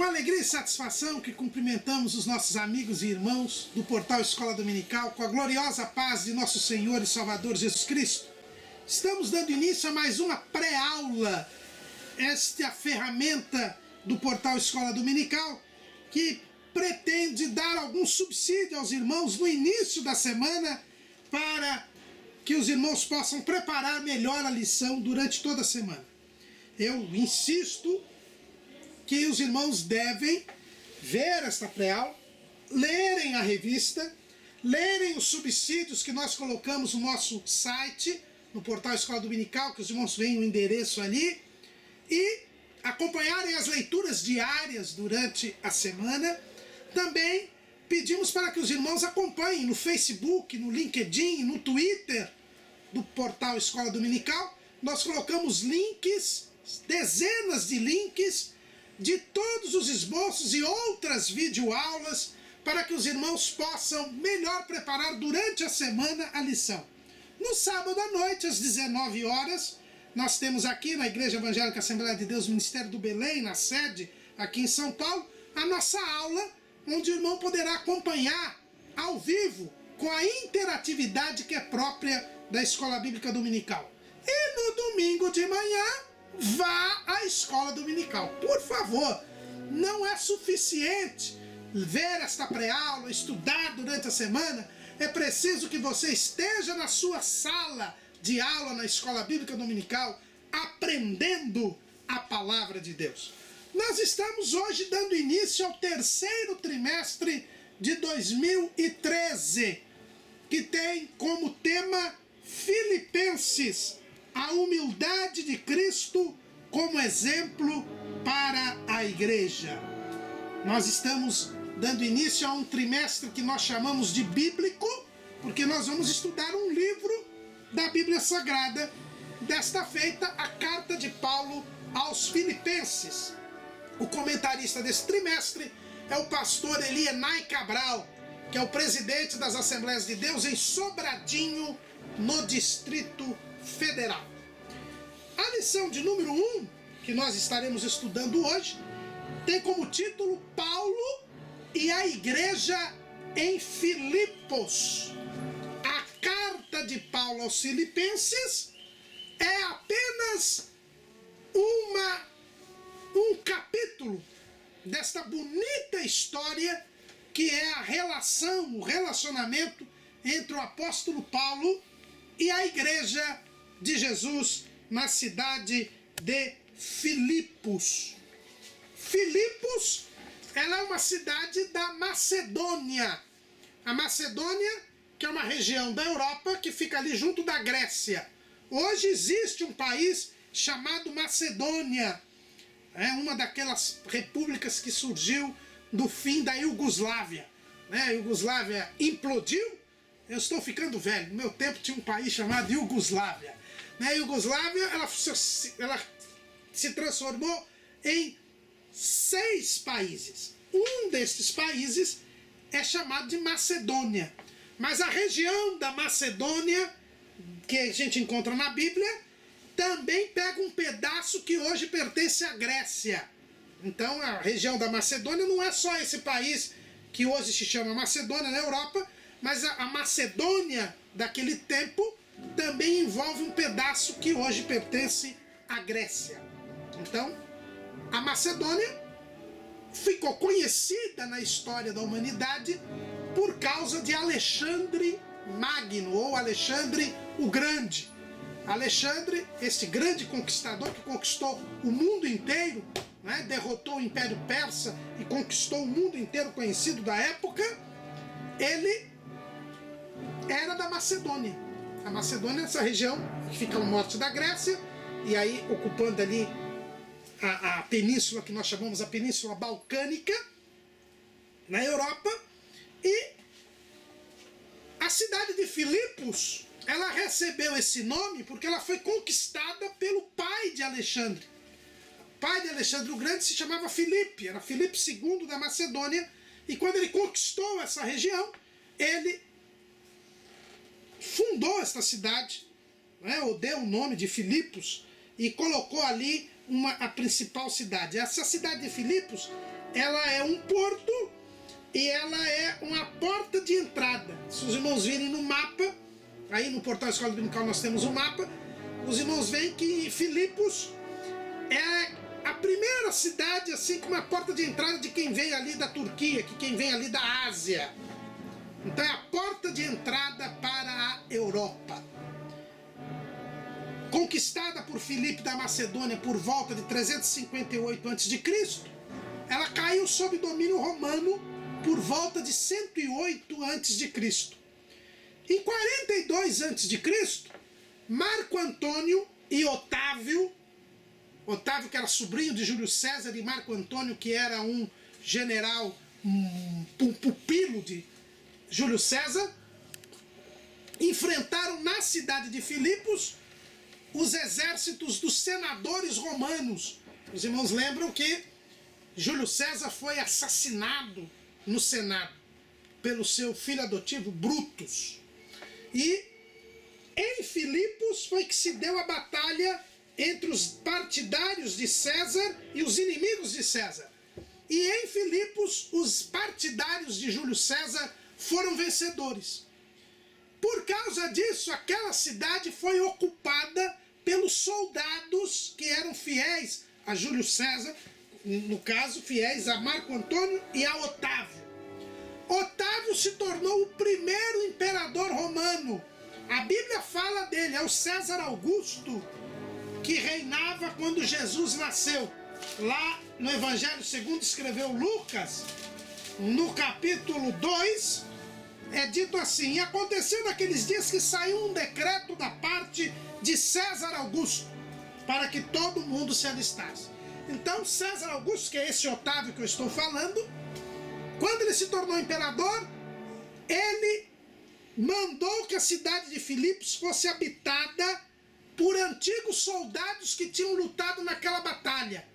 com alegria e satisfação que cumprimentamos os nossos amigos e irmãos do portal Escola Dominical com a gloriosa paz de nosso Senhor e Salvador Jesus Cristo. Estamos dando início a mais uma pré-aula, esta ferramenta do portal Escola Dominical que pretende dar algum subsídio aos irmãos no início da semana para que os irmãos possam preparar melhor a lição durante toda a semana. Eu insisto que os irmãos devem ver esta pré-aula, lerem a revista, lerem os subsídios que nós colocamos no nosso site, no portal Escola Dominical, que os irmãos veem o endereço ali, e acompanharem as leituras diárias durante a semana. Também pedimos para que os irmãos acompanhem no Facebook, no LinkedIn, no Twitter do portal Escola Dominical. Nós colocamos links, dezenas de links, de todos os esboços e outras videoaulas para que os irmãos possam melhor preparar durante a semana a lição. No sábado à noite, às 19 horas, nós temos aqui na Igreja Evangélica Assembleia de Deus, Ministério do Belém, na sede aqui em São Paulo, a nossa aula, onde o irmão poderá acompanhar ao vivo com a interatividade que é própria da Escola Bíblica Dominical. E no domingo de manhã, vá à Escola Dominical. Por favor, não é suficiente ver esta pré-aula, estudar durante a semana. É preciso que você esteja na sua sala de aula na Escola Bíblica Dominical, aprendendo a Palavra de Deus. Nós estamos hoje dando início ao terceiro trimestre de 2013, que tem como tema Filipenses, a humildade de Cristo como exemplo para a igreja. Nós estamos dando início a um trimestre que nós chamamos de bíblico, porque nós vamos estudar um livro da Bíblia Sagrada, desta feita a carta de Paulo aos Filipenses. O comentarista desse trimestre é o pastor Elienay Cabral, que é o presidente das Assembleias de Deus em Sobradinho, no Distrito Federal. A lição de número 1, que nós estaremos estudando hoje, tem como título Paulo e a Igreja em Filipos. A carta de Paulo aos Filipenses é apenas um capítulo desta bonita história que é a relação, o relacionamento entre o apóstolo Paulo e a igreja de Jesus na cidade de Filipos. Filipos, ela é uma cidade da Macedônia. A Macedônia, que é uma região da Europa que fica ali junto da Grécia. Hoje existe um país chamado Macedônia. É uma daquelas repúblicas que surgiu do fim da Iugoslávia. A Iugoslávia implodiu. Eu estou ficando velho. No meu tempo tinha um país chamado Iugoslávia. A Iugoslávia ela se transformou em 6 países. Um desses países é chamado de Macedônia. Mas a região da Macedônia, que a gente encontra na Bíblia, também pega um pedaço que hoje pertence à Grécia. Então a região da Macedônia não é só esse país que hoje se chama Macedônia na Europa, mas a Macedônia daquele tempo também envolve um pedaço que hoje pertence à Grécia. Então, a Macedônia ficou conhecida na história da humanidade por causa de Alexandre Magno, ou Alexandre o Grande. Alexandre, esse grande conquistador que conquistou o mundo inteiro, derrotou o Império Persa e conquistou o mundo inteiro conhecido da época, ele era da Macedônia. A Macedônia é essa região que fica ao norte da Grécia, e aí ocupando ali a península que nós chamamos a Península Balcânica, na Europa. E a cidade de Filipos, ela recebeu esse nome porque ela foi conquistada pelo pai de Alexandre. O pai de Alexandre o Grande se chamava Filipe, era Filipe II da Macedônia, e quando ele conquistou essa região, ele fundou esta cidade, ou deu o nome de Filipos, e colocou ali a principal cidade. Essa cidade de Filipos, ela é um porto e ela é uma porta de entrada. Se os irmãos virem no mapa, aí no portal Escola Dominical nós temos um mapa, os irmãos veem que Filipos é a primeira cidade, assim, com uma porta de entrada de quem vem ali da Turquia, que quem vem ali da Ásia. Então é a porta de entrada para a Europa. Conquistada por Filipe da Macedônia por volta de 358 a.C., ela caiu sob domínio romano por volta de 108 a.C. Em 42 a.C., Marco Antônio e Otávio que era sobrinho de Júlio César, e Marco Antônio, que era um general, um pupilo de Júlio César, enfrentaram na cidade de Filipos os exércitos dos senadores romanos. Os irmãos lembram que Júlio César foi assassinado no Senado pelo seu filho adotivo Brutus. E em Filipos foi que se deu a batalha entre os partidários de César e os inimigos de César. E em Filipos, os partidários de Júlio César foram vencedores. Por causa disso, aquela cidade foi ocupada pelos soldados que eram fiéis a Júlio César, no caso, fiéis a Marco Antônio e a Otávio. Otávio se tornou o primeiro imperador romano. A Bíblia fala dele, é o César Augusto, que reinava quando Jesus nasceu. Lá no Evangelho segundo escreveu Lucas, no capítulo 2, é dito assim: e aconteceu naqueles dias que saiu um decreto da parte de César Augusto, para que todo mundo se alistasse. Então César Augusto, que é esse Otávio que eu estou falando, quando ele se tornou imperador, ele mandou que a cidade de Filipos fosse habitada por antigos soldados que tinham lutado naquela batalha.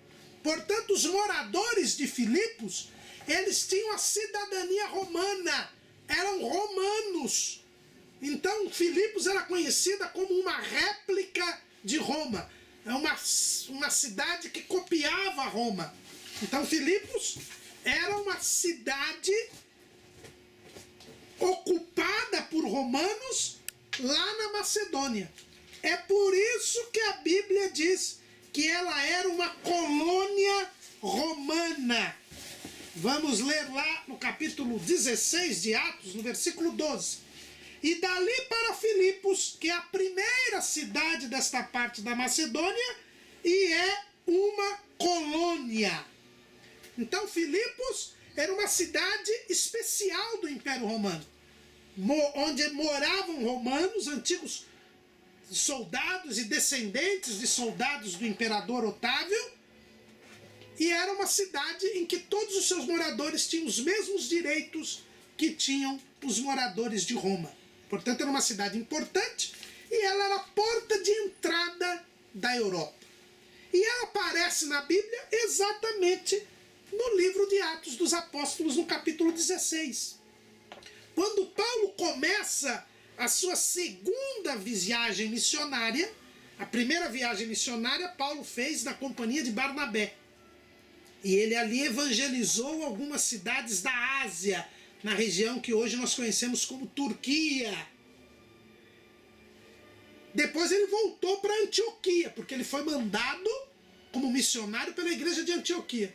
Portanto, os moradores de Filipos, eles tinham a cidadania romana, eram romanos. Então, Filipos era conhecida como uma réplica de Roma. É uma cidade que copiava Roma. Então, Filipos era uma cidade ocupada por romanos lá na Macedônia. É por isso que a Bíblia diz que ela era uma colônia romana. Vamos ler lá no capítulo 16 de Atos, no versículo 12. E dali para Filipos, que é a primeira cidade desta parte da Macedônia, e é uma colônia. Então Filipos era uma cidade especial do Império Romano, onde moravam romanos, antigos soldados e descendentes de soldados do imperador Otávio, e era uma cidade em que todos os seus moradores tinham os mesmos direitos que tinham os moradores de Roma. Portanto, era uma cidade importante e ela era a porta de entrada da Europa. E ela aparece na Bíblia exatamente no livro de Atos dos Apóstolos, no capítulo 16. Quando Paulo começa a sua segunda viagem missionária, a primeira viagem missionária Paulo fez na companhia de Barnabé. E ele ali evangelizou algumas cidades da Ásia, na região que hoje nós conhecemos como Turquia. Depois ele voltou para Antioquia, porque ele foi mandado como missionário pela igreja de Antioquia.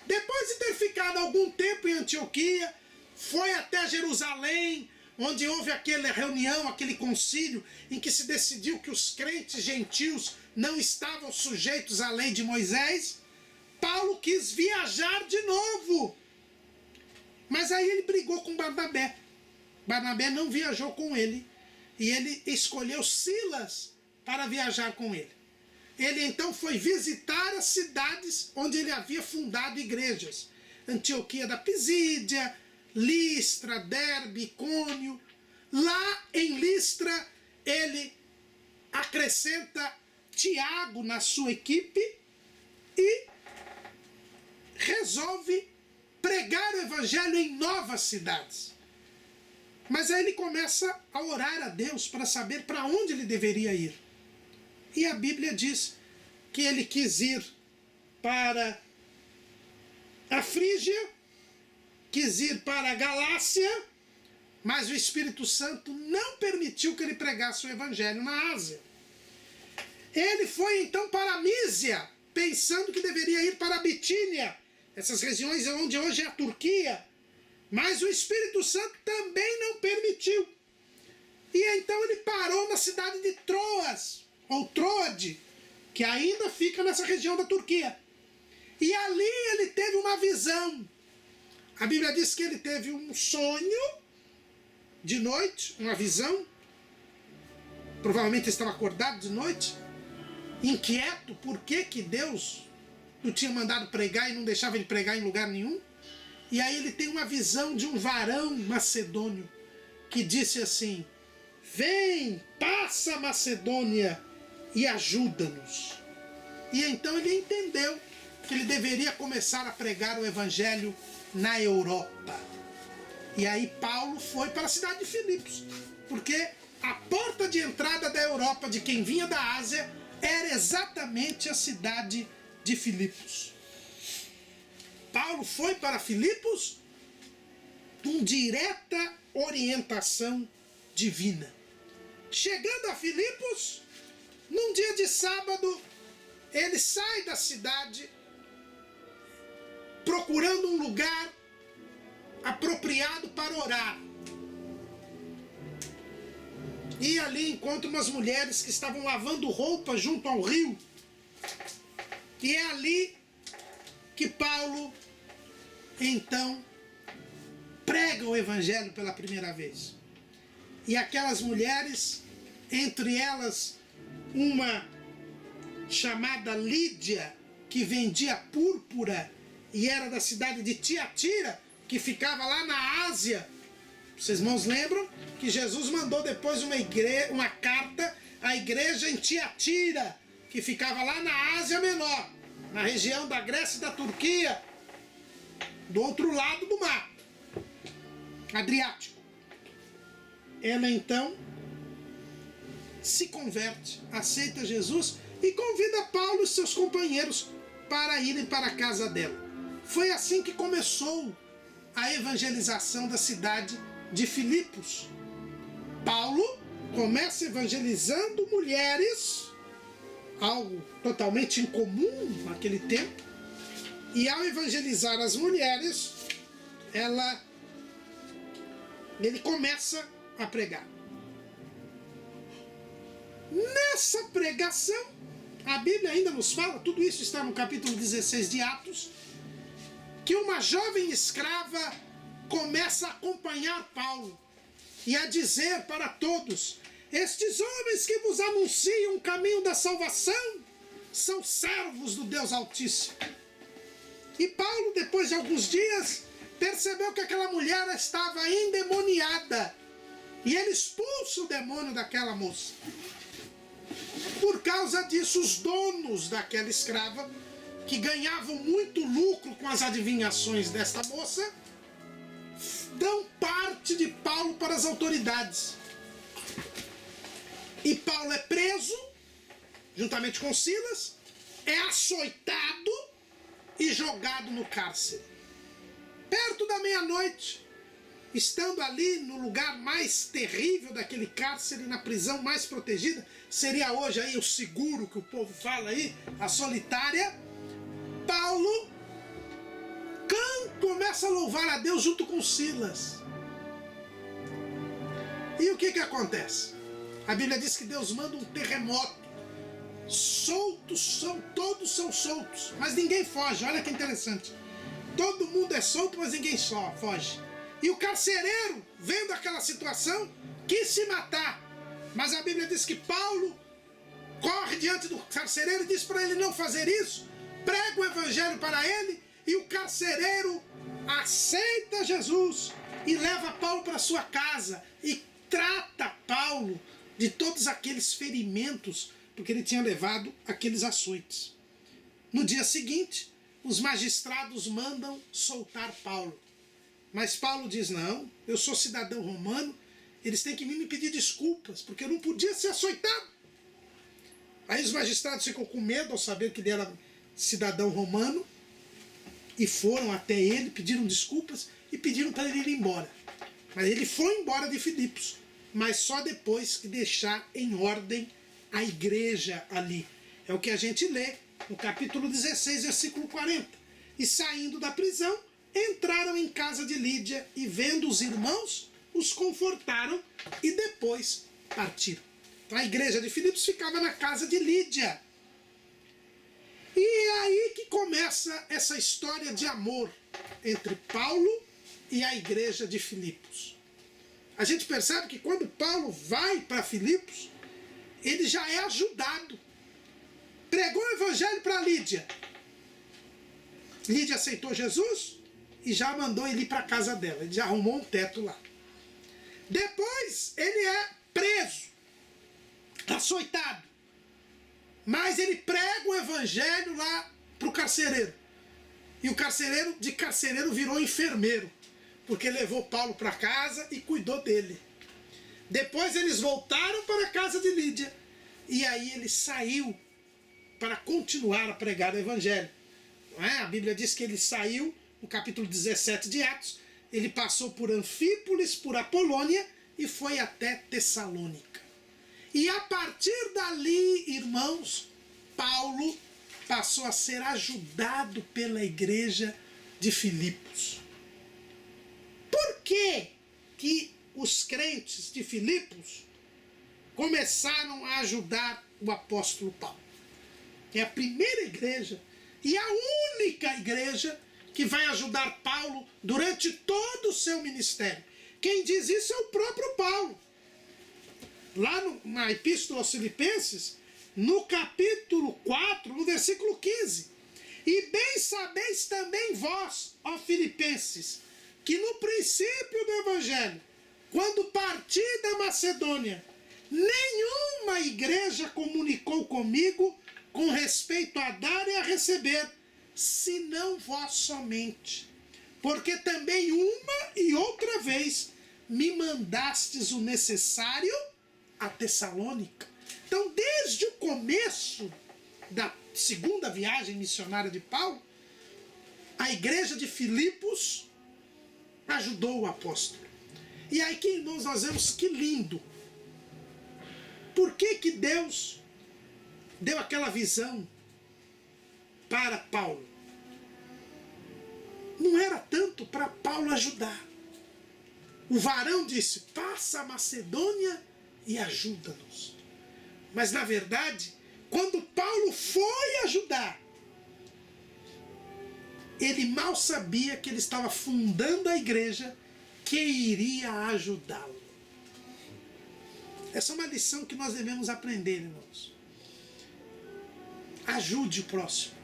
Depois de ter ficado algum tempo em Antioquia, foi até Jerusalém, onde houve aquela reunião, aquele concílio, em que se decidiu que os crentes gentios não estavam sujeitos à lei de Moisés. Paulo quis viajar de novo. Mas aí ele brigou com Barnabé. Barnabé não viajou com ele. E ele escolheu Silas para viajar com ele. Ele então foi visitar as cidades onde ele havia fundado igrejas. Antioquia da Pisídia, Listra, Derbe, Icônio. Lá em Listra, ele acrescenta Tiago na sua equipe e resolve pregar o evangelho em novas cidades. Mas aí ele começa a orar a Deus para saber para onde ele deveria ir. E a Bíblia diz que ele quis ir para a Frígia, quis ir para a Galácia, mas o Espírito Santo não permitiu que ele pregasse o evangelho na Ásia. Ele foi então para a Mísia, pensando que deveria ir para a Bitínia, essas regiões onde hoje é a Turquia, mas o Espírito Santo também não permitiu. E então ele parou na cidade de Troas, ou Troade, que ainda fica nessa região da Turquia. E ali ele teve uma visão. A Bíblia diz que ele teve um sonho de noite, uma visão. Provavelmente ele estava acordado de noite, inquieto por que Deus não tinha mandado pregar e não deixava ele pregar em lugar nenhum. E aí ele tem uma visão de um varão macedônio que disse assim: vem, passa a Macedônia e ajuda-nos. E então ele entendeu que ele deveria começar a pregar o evangelho na Europa. E aí Paulo foi para a cidade de Filipos, porque a porta de entrada da Europa de quem vinha da Ásia era exatamente a cidade de Filipos. Paulo foi para Filipos com direta orientação divina. Chegando a Filipos, num dia de sábado, ele sai da cidade procurando um lugar apropriado para orar. E ali encontra umas mulheres que estavam lavando roupa junto ao rio. E é ali que Paulo, então, prega o evangelho pela primeira vez. E aquelas mulheres, entre elas uma chamada Lídia, que vendia púrpura e era da cidade de Tiatira, que ficava lá na Ásia. Vocês irmãos lembram que Jesus mandou depois uma carta à igreja em Tiatira, que ficava lá na Ásia Menor, na região da Grécia e da Turquia, do outro lado do mar Adriático. Ela então se converte, aceita Jesus e convida Paulo e seus companheiros para irem para a casa dela. Foi assim que começou a evangelização da cidade de Filipos. Paulo começa evangelizando mulheres, algo totalmente incomum naquele tempo, e ao evangelizar as mulheres, ele começa a pregar. Nessa pregação, a Bíblia ainda nos fala, tudo isso está no capítulo 16 de Atos, que uma jovem escrava começa a acompanhar Paulo e a dizer para todos: estes homens que vos anunciam o caminho da salvação são servos do Deus Altíssimo. E Paulo, depois de alguns dias, percebeu que aquela mulher estava endemoniada e ele expulsa o demônio daquela moça. Por causa disso, os donos daquela escrava, que ganhavam muito lucro com as adivinhações desta moça, dão parte de Paulo para as autoridades. E Paulo é preso, juntamente com Silas, é açoitado e jogado no cárcere. Perto da meia-noite, estando ali no lugar mais terrível daquele cárcere, na prisão mais protegida, seria hoje aí o seguro que o povo fala aí, a solitária, Paulo começa a louvar a Deus junto com Silas. E o que acontece? A Bíblia diz que Deus manda um terremoto. Todos são soltos, mas ninguém foge. Olha que interessante. Todo mundo é solto, mas ninguém foge. E o carcereiro, vendo aquela situação, quis se matar. Mas a Bíblia diz que Paulo corre diante do carcereiro e diz para ele não fazer isso, prega o evangelho para ele, e o carcereiro aceita Jesus e leva Paulo para sua casa e trata Paulo de todos aqueles ferimentos, porque ele tinha levado aqueles açoites. No dia seguinte, os magistrados mandam soltar Paulo. Mas Paulo diz: não, eu sou cidadão romano, eles têm que me pedir desculpas, porque eu não podia ser açoitado. Aí os magistrados ficam com medo ao saber que ele era cidadão romano e foram até ele, pediram desculpas e pediram para ele ir embora. Mas ele foi embora de Filipos, mas só depois que deixar em ordem a igreja ali. É o que a gente lê no capítulo 16, versículo 40. E saindo da prisão, entraram em casa de Lídia e, vendo os irmãos, os confortaram e depois partiram. Então a igreja de Filipos ficava na casa de Lídia. E é aí que começa essa história de amor entre Paulo e a igreja de Filipos. A gente percebe que quando Paulo vai para Filipos, ele já é ajudado. Pregou o evangelho para Lídia. Lídia aceitou Jesus e já mandou ele ir para a casa dela. Ele já arrumou um teto lá. Depois ele é preso, açoitado. Mas ele prega o evangelho lá para o carcereiro. E o carcereiro, de carcereiro, virou enfermeiro, porque levou Paulo para casa e cuidou dele. Depois eles voltaram para a casa de Lídia. E aí ele saiu para continuar a pregar o evangelho. Não é? A Bíblia diz que ele saiu, no capítulo 17 de Atos, ele passou por Anfípolis, por Apolônia e foi até Tessalônica. E a partir dali, irmãos, Paulo passou a ser ajudado pela igreja de Filipos. Por que os crentes de Filipos começaram a ajudar o apóstolo Paulo? É a primeira igreja e a única igreja que vai ajudar Paulo durante todo o seu ministério. Quem diz isso é o próprio Paulo. Lá na Epístola aos Filipenses, no capítulo 4, no versículo 15. E bem sabeis também vós, ó Filipenses, que no princípio do Evangelho, quando parti da Macedônia, nenhuma igreja comunicou comigo com respeito a dar e a receber, senão vós somente. Porque também uma e outra vez me mandastes o necessário a Tessalônica. Então, desde o começo da segunda viagem missionária de Paulo, a igreja de Filipos ajudou o apóstolo. E aí, irmãos, nós vemos que lindo. Por que Deus deu aquela visão para Paulo? Não era tanto para Paulo ajudar. O varão disse: passa a Macedônia e ajuda-nos. Mas na verdade, quando Paulo foi ajudar, ele mal sabia que ele estava fundando a igreja que iria ajudá-lo. Essa é uma lição que nós devemos aprender, irmãos. Ajude o próximo.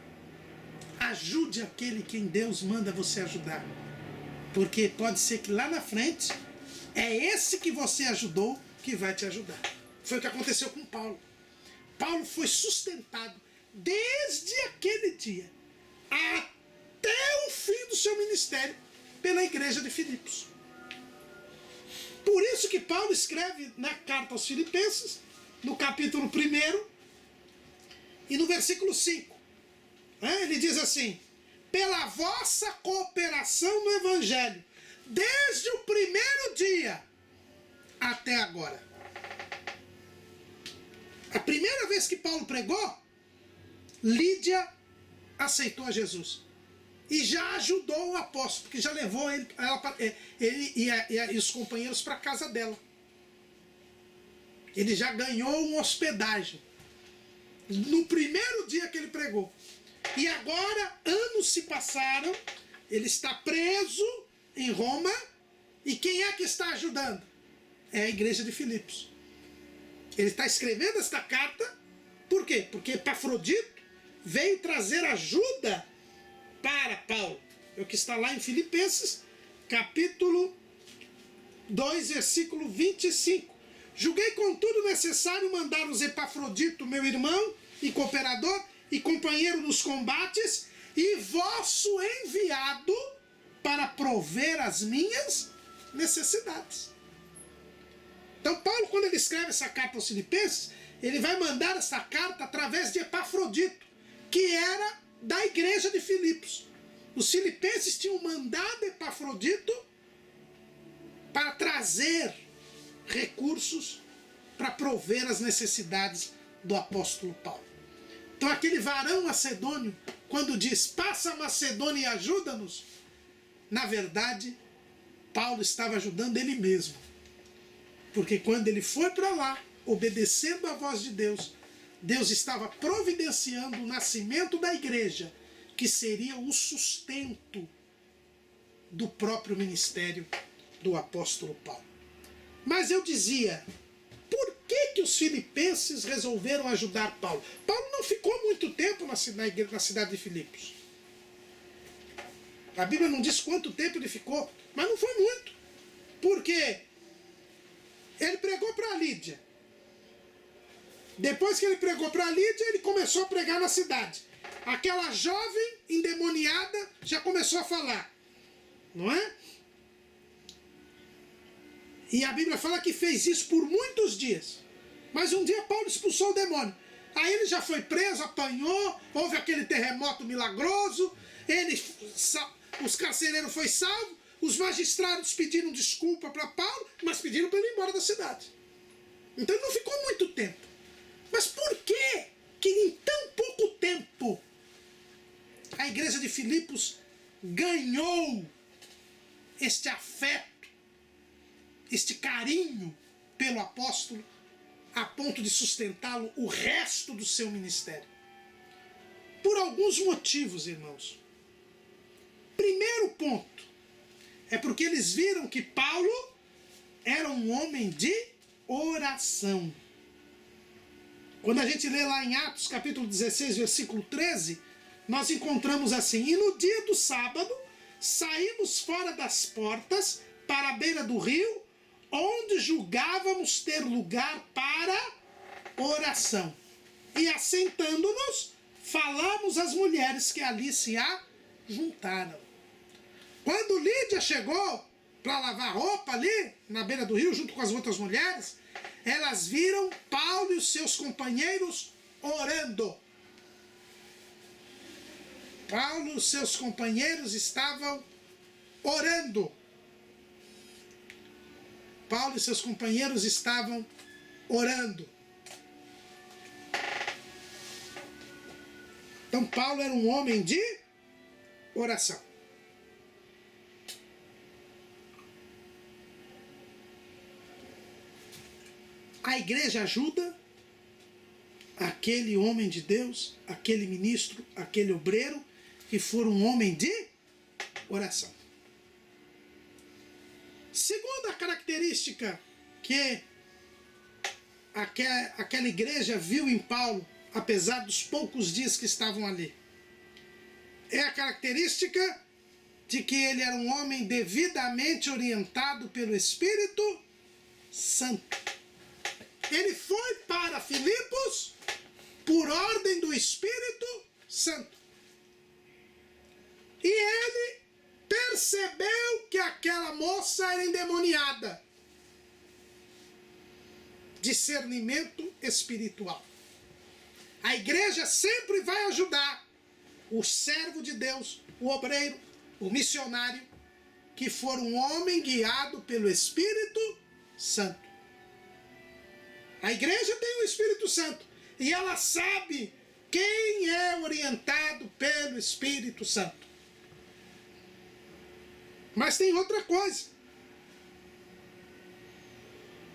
Ajude aquele quem Deus manda você ajudar. Porque pode ser que lá na frente é esse que você ajudou que vai te ajudar. Foi o que aconteceu com Paulo. Paulo foi sustentado desde aquele dia até o fim do seu ministério pela igreja de Filipos. Por isso que Paulo escreve na carta aos Filipenses, no capítulo 1 e no versículo 5. Ele diz assim: pela vossa cooperação no Evangelho, desde o primeiro dia até agora. A primeira vez que Paulo pregou, Lídia aceitou a Jesus. E já ajudou o apóstolo, porque já levou ele e os companheiros para a casa dela. Ele já ganhou uma hospedagem no primeiro dia que ele pregou. E agora, anos se passaram, ele está preso em Roma, e quem é que está ajudando? É a igreja de Filipos. Ele está escrevendo esta carta, por quê? Porque Epafrodito veio trazer ajuda para Paulo. É o que está lá em Filipenses, capítulo 2, versículo 25. Julguei contudo necessário mandar-vos Epafrodito, meu irmão e cooperador e companheiro nos combates, e vosso enviado para prover as minhas necessidades. Então Paulo, quando ele escreve essa carta aos Filipenses, ele vai mandar essa carta através de Epafrodito, que era da igreja de Filipos. Os filipenses tinham mandado Epafrodito para trazer recursos para prover as necessidades do apóstolo Paulo. Então aquele varão macedônio, quando diz, passa a Macedônia e ajuda-nos, na verdade, Paulo estava ajudando ele mesmo. Porque quando ele foi para lá, obedecendo à voz de Deus, Deus estava providenciando o nascimento da igreja, que seria o sustento do próprio ministério do apóstolo Paulo. Mas eu dizia, por que os filipenses resolveram ajudar Paulo? Paulo não ficou muito tempo na cidade de Filipos. A Bíblia não diz quanto tempo ele ficou, mas não foi muito. Porque ele pregou para Lídia. Depois que ele pregou para Lídia, ele começou a pregar na cidade. Aquela jovem endemoniada já começou a falar. Não é? E a Bíblia fala que fez isso por muitos dias. Mas um dia Paulo expulsou o demônio. Aí ele já foi preso, apanhou, houve aquele terremoto milagroso, os carcereiros foram salvos, os magistrados pediram desculpa para Paulo, mas pediram para ele ir embora da cidade. Então ele não ficou muito tempo. Mas por que em tão pouco tempo a igreja de Filipos ganhou este afeto, este carinho pelo apóstolo, a ponto de sustentá-lo o resto do seu ministério? Por alguns motivos, irmãos. Primeiro ponto, é porque eles viram que Paulo era um homem de oração. Quando a gente lê lá em Atos capítulo 16, versículo 13, nós encontramos assim: e no dia do sábado, saímos fora das portas para a beira do rio, onde julgávamos ter lugar para oração. E assentando-nos, falamos às mulheres que ali se ajuntaram. Quando Lídia chegou para lavar roupa ali, na beira do rio, junto com as outras mulheres, elas viram Paulo e os seus companheiros orando. Paulo e os seus companheiros estavam orando. Paulo e seus companheiros estavam orando. Então Paulo era um homem de oração. A igreja ajuda aquele homem de Deus, aquele ministro, aquele obreiro, que for um homem de oração. Segunda característica que aquela igreja viu em Paulo, apesar dos poucos dias que estavam ali, é a característica de que ele era um homem devidamente orientado pelo Espírito Santo. Ele foi para Filipos por ordem do Espírito Santo. E ele percebeu que aquela moça era endemoniada. Discernimento espiritual. A igreja sempre vai ajudar o servo de Deus, o obreiro, o missionário, que for um homem guiado pelo Espírito Santo. A igreja tem o Espírito Santo e ela sabe quem é orientado pelo Espírito Santo. Mas tem outra coisa.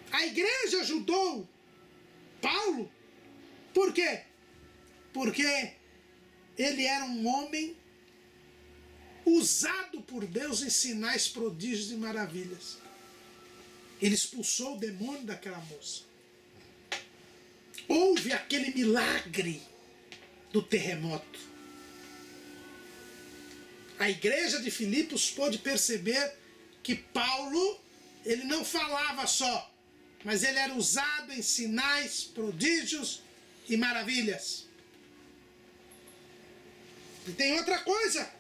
A igreja ajudou Paulo, por quê? Porque ele era um homem usado por Deus em sinais, prodígios e maravilhas. Ele expulsou o demônio daquela moça. Houve aquele milagre do terremoto. A igreja de Filipos pôde perceber que Paulo, ele não falava só, mas ele era usado em sinais, prodígios e maravilhas. E tem outra coisa.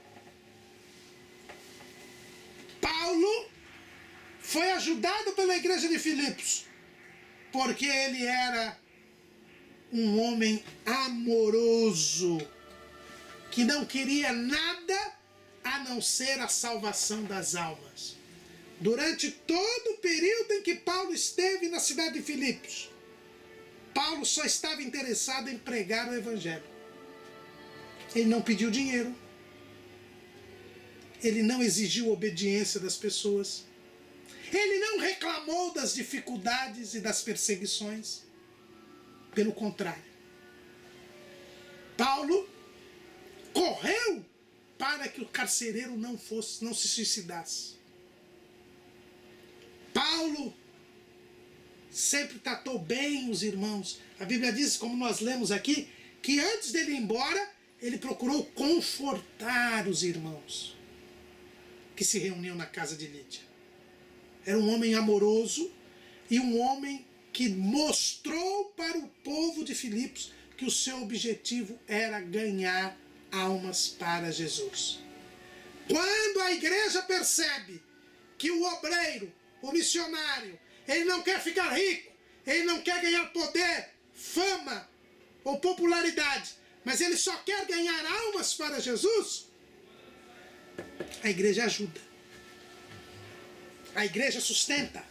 Paulo foi ajudado pela igreja de Filipos, porque ele era um homem amoroso, que não queria nada a não ser a salvação das almas. Durante todo o período em que Paulo esteve na cidade de Filipos, Paulo só estava interessado em pregar o evangelho. Ele não pediu dinheiro. Ele não exigiu obediência das pessoas. Ele não reclamou das dificuldades e das perseguições. Pelo contrário, Paulo correu para que o carcereiro não se suicidasse. Paulo sempre tratou bem os irmãos. A Bíblia diz, como nós lemos aqui, que antes dele ir embora, ele procurou confortar os irmãos que se reuniam na casa de Lídia. Era um homem amoroso e um homem que mostrou para o povo de Filipos que o seu objetivo era ganhar almas para Jesus. Quando a igreja percebe que o obreiro, o missionário, ele não quer ficar rico, ele não quer ganhar poder, fama ou popularidade, mas ele só quer ganhar almas para Jesus, a igreja ajuda. A igreja sustenta.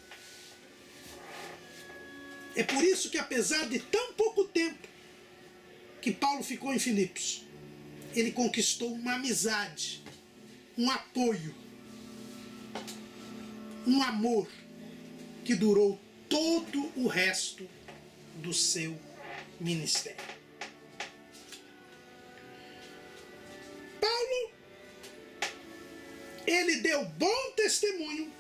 É por isso que, apesar de tão pouco tempo que Paulo ficou em Filipos, ele conquistou uma amizade, um apoio, um amor que durou todo o resto do seu ministério. Paulo, ele deu bom testemunho,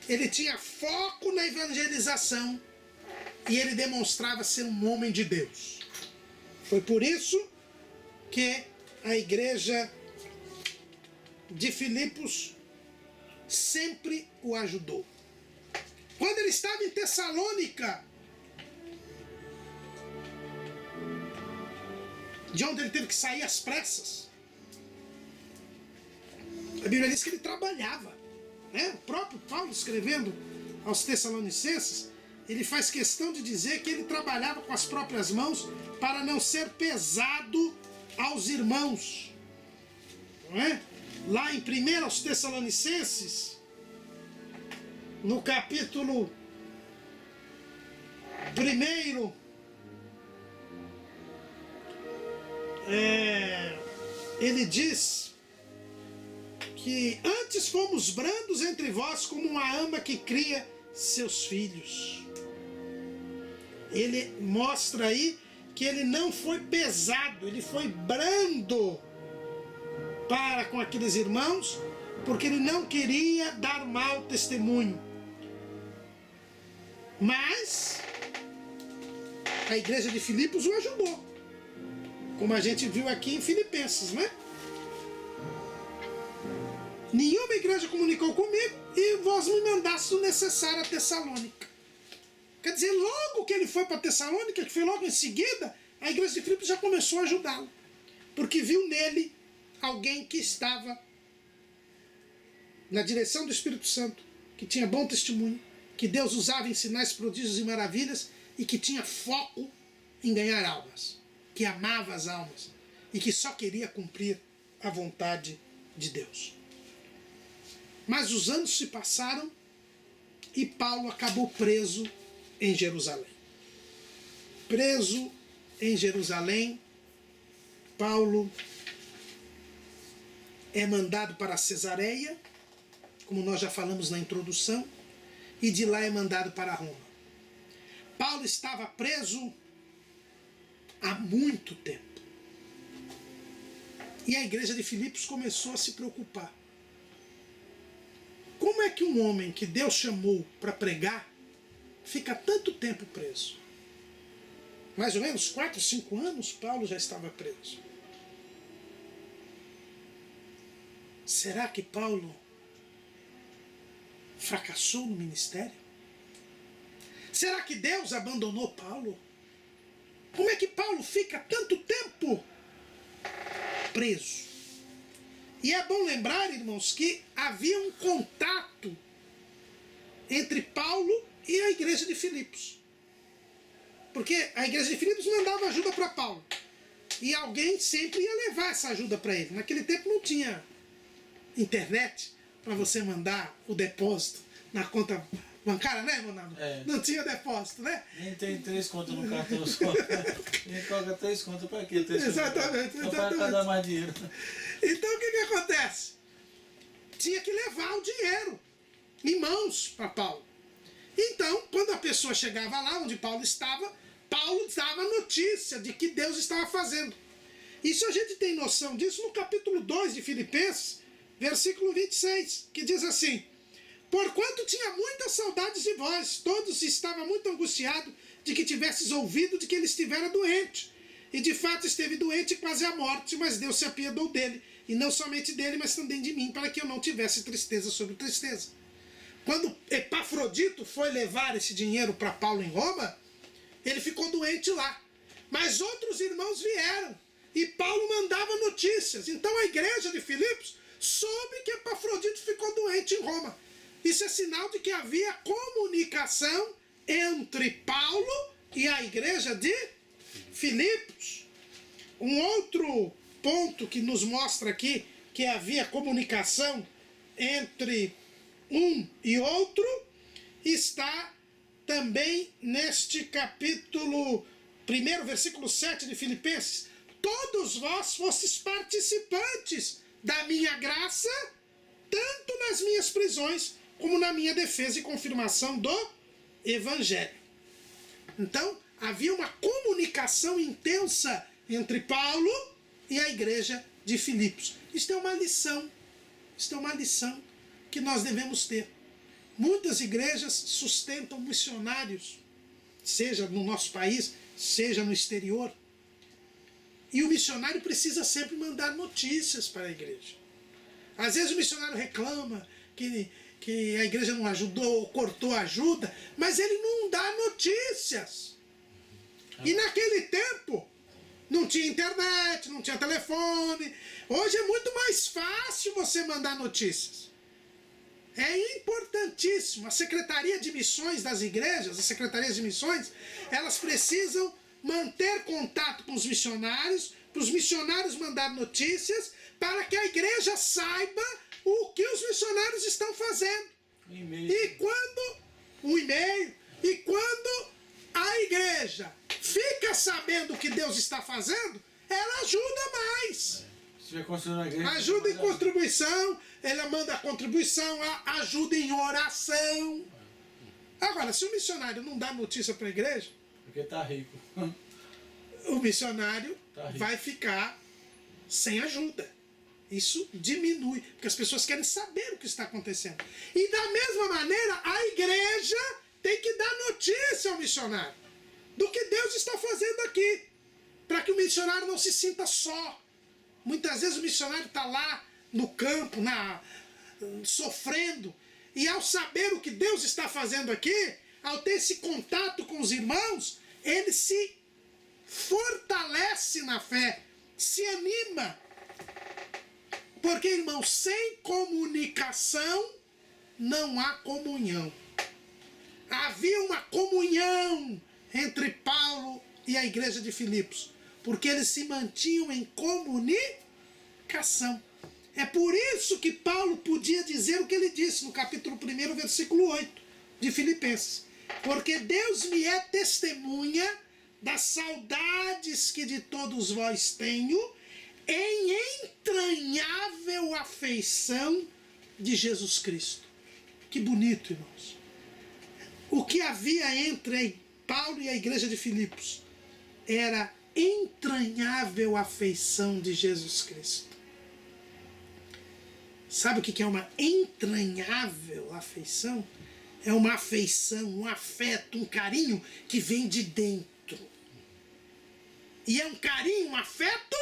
ele tinha foco na evangelização e ele demonstrava ser um homem de Deus. Foi por isso que a igreja de Filipos sempre o ajudou. Quando ele estava em Tessalônica, de onde ele teve que sair às pressas, a Bíblia diz que ele trabalhava, né? O próprio Paulo, escrevendo aos Tessalonicenses, ele faz questão de dizer que ele trabalhava com as próprias mãos para não ser pesado aos irmãos, não é? Lá em 1 aos Tessalonicenses, no capítulo 1, ele diz que antes fomos brandos entre vós como uma ama que cria seus filhos. Ele mostra aí que ele não foi pesado, ele foi brando para com aqueles irmãos, porque ele não queria dar mau testemunho. Mas a igreja de Filipos o ajudou, como a gente viu aqui em Filipenses, né? Nenhuma igreja comunicou comigo e vós me mandaste o necessário a Tessalônica. Quer dizer, logo que ele foi para Tessalônica, que foi logo em seguida, a igreja de Filipos já começou a ajudá-lo, porque viu nele alguém que estava na direção do Espírito Santo, que tinha bom testemunho, que Deus usava em sinais, prodígios e maravilhas, e que tinha foco em ganhar almas, que amava as almas e que só queria cumprir a vontade de Deus. Mas os anos se passaram e Paulo acabou preso em Jerusalém. Preso em Jerusalém, Paulo é mandado para Cesareia, como nós já falamos na introdução, e de lá é mandado para Roma. Paulo estava preso há muito tempo. E a igreja de Filipos começou a se preocupar. Como é que um homem que Deus chamou para pregar fica tanto tempo preso? Mais ou menos 4, 5 anos Paulo já estava preso. Será que Paulo fracassou no ministério? Será que Deus abandonou Paulo? Como é que Paulo fica tanto tempo preso? E é bom lembrar, irmãos, que havia um contato entre Paulo e a igreja de Filipos. Porque a igreja de Filipos mandava ajuda para Paulo. E alguém sempre ia levar essa ajuda para ele. Naquele tempo não tinha internet para você mandar o depósito na conta bancária, né, Ronaldo? Não tinha depósito, né? Nem tem 3 contas no cartão só. Nem coloca 3 contas para quê? Exatamente. Para cada mais dinheiro. Então o que acontece? Tinha que levar o dinheiro em mãos para Paulo. Então, quando a pessoa chegava lá onde Paulo dava notícia de que Deus estava fazendo. Isso a gente tem noção disso no capítulo 2 de Filipenses, versículo 26, que diz assim: porquanto tinha muitas saudades de vós, todos estavam muito angustiados de que tivesses ouvido de que ele estivera doente. E de fato esteve doente quase à morte, mas Deus se apiedou dele, e não somente dele, mas também de mim, para que eu não tivesse tristeza sobre tristeza. Quando Epafrodito foi levar esse dinheiro para Paulo em Roma, ele ficou doente lá. Mas outros irmãos vieram, e Paulo mandava notícias. Então a igreja de Filipos soube que Epafrodito ficou doente em Roma. Isso é sinal de que havia comunicação entre Paulo e a igreja de Filipos. Um outro ponto que nos mostra aqui que havia comunicação entre um e outro está também neste capítulo 1, versículo 7 de Filipenses. Todos vós fostes participantes da minha graça, tanto nas minhas prisões, como na minha defesa e confirmação do Evangelho. Então, havia uma comunicação intensa entre Paulo e a igreja de Filipos. Isto é uma lição que nós devemos ter. Muitas igrejas sustentam missionários, seja no nosso país, seja no exterior. E o missionário precisa sempre mandar notícias para a igreja. Às vezes o missionário reclama que a igreja não ajudou ou cortou a ajuda, mas ele não dá notícias. E naquele tempo não tinha internet, não tinha telefone. Hoje é muito mais fácil você mandar notícias. É importantíssimo. A Secretaria de Missões das igrejas, as secretarias de missões, elas precisam manter contato com os missionários, para os missionários mandar notícias, para que a igreja saiba o que os missionários estão fazendo. E quando a igreja fica sabendo o que Deus está fazendo, ela ajuda mais. Ajuda em contribuição, ela manda contribuição, ajuda em oração. Agora, se o missionário não dá notícia para a igreja, porque está rico, o missionário vai ficar sem ajuda. Isso diminui, porque as pessoas querem saber o que está acontecendo. E da mesma maneira, a igreja tem que dar notícia ao missionário do que Deus está fazendo aqui, para que o missionário não se sinta só. Muitas vezes o missionário está lá no campo, sofrendo, e ao saber o que Deus está fazendo aqui, ao ter esse contato com os irmãos, ele se fortalece na fé, se anima. Porque, irmãos, sem comunicação não há comunhão. Havia uma comunhão entre Paulo e a igreja de Filipos, porque eles se mantinham em comunicação. É por isso que Paulo podia dizer o que ele disse no capítulo 1, versículo 8 de Filipenses. Porque Deus me é testemunha das saudades que de todos vós tenho, em entranhável afeição de Jesus Cristo. Que bonito, irmãos. O que havia entre Paulo e a igreja de Filipos era entranhável afeição de Jesus Cristo. Sabe o que é uma entranhável afeição? É uma afeição, um afeto, um carinho que vem de dentro. E é um carinho, um afeto